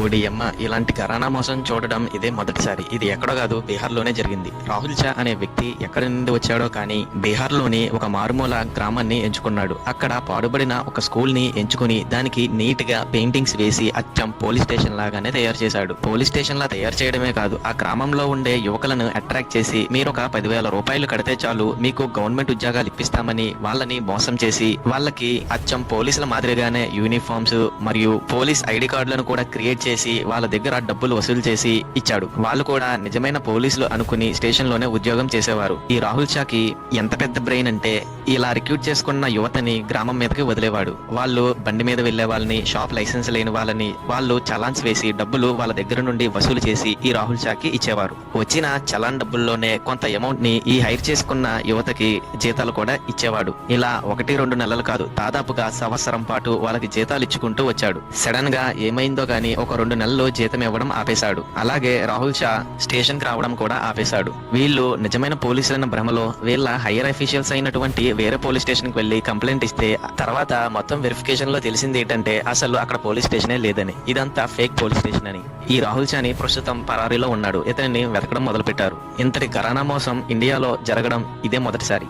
ఓడియమ్మ ఇలాంటి ఘరానా మోసం చూడడం ఇదే మొదటిసారి. ఇది ఎక్కడో కాదు, బీహార్లోనే జరిగింది. రాహుల్ చా అనే వ్యక్తి ఎక్కడి నుండి వచ్చాడో కానీ బీహార్లోని ఒక మారుమూల గ్రామాన్ని ఎంచుకున్నాడు. అక్కడ పాడుబడిన ఒక స్కూల్ ని ఎంచుకుని దానికి నీట్ గా పెయింటింగ్స్ వేసి అచ్చం పోలీస్ స్టేషన్ లాగానే తయారు చేశాడు. పోలీస్ స్టేషన్ లా తయారు చేయడమే కాదు, ఆ గ్రామంలో ఉండే యువకులను అట్రాక్ట్ చేసి మీరు ఒక 10,000 రూపాయలు కడితే చాలు మీకు గవర్నమెంట్ ఉద్యోగాలు ఇప్పిస్తామని వాళ్ళని మోసం చేసి వాళ్ళకి అచ్చం పోలీసుల మాదిరిగానే యూనిఫామ్స్ మరియు పోలీస్ ఐడి కార్డులను కూడా క్రియేట్ చేసి వాళ్ళ దగ్గర డబ్బులు వసూలు చేసి ఇచ్చాడు. వాళ్ళు కూడా నిజమైన పోలీసులు అనుకుని స్టేషన్ లోనే ఉద్యోగం చేసేవారు. ఈ రాహుల్ షాకి ఎంత పెద్ద బ్రెయిన్ అంటే ఇలా రిక్రూట్ చేసుకున్న యువతని గ్రామం మీదకి వదిలేవాడు. వాళ్ళు బండి మీద వెళ్లే వాళ్ళని, షాప్ లైసెన్స్ లేని వాళ్ళని వాళ్ళు చలాన్స్ వేసి డబ్బులు వాళ్ళ దగ్గర నుండి వసూలు చేసి ఈ రాహుల్ షాకి ఇచ్చేవారు. వచ్చిన చలాన్ డబ్బుల్లోనే కొంత అమౌంట్ ని ఈ హైర్ చేసుకున్న యువతకి జీతాలు కూడా ఇచ్చేవాడు. ఇలా 1-2 నెలలు కాదు, దాదాపుగా సంవత్సరం పాటు వాళ్ళకి జీతాలు ఇచ్చుకుంటూ వచ్చాడు. సడన్ గా ఏమైందో గానీ ఒక 2 నెలలు జీతం ఇవ్వడం ఆపేశాడు. అలాగే రాహుల్ షా స్టేషన్ కి రావడం కూడా ఆపేశాడు. వీళ్ళు నిజమైన పోలీసులైన భ్రమలో వీళ్ళ హైయర్ అఫీషియల్స్ అయినటువంటి వేరే పోలీస్ స్టేషన్ కి వెళ్లి కంప్లైంట్ ఇస్తే తర్వాత మొత్తం వెరిఫికేషన్ లో తెలిసింది ఏంటంటే అసలు అక్కడ పోలీస్ స్టేషనే లేదని, ఇదంతా ఫేక్ పోలీస్ స్టేషన్ అని. ఈ రాహుల్ షాని ప్రస్తుతం పరారీలో ఉన్నాడు. ఇతనిని వెతకడం మొదలు పెట్టారు. ఇంతటి ఘరానా మోసం ఇండియాలో జరగడం ఇదే మొదటిసారి.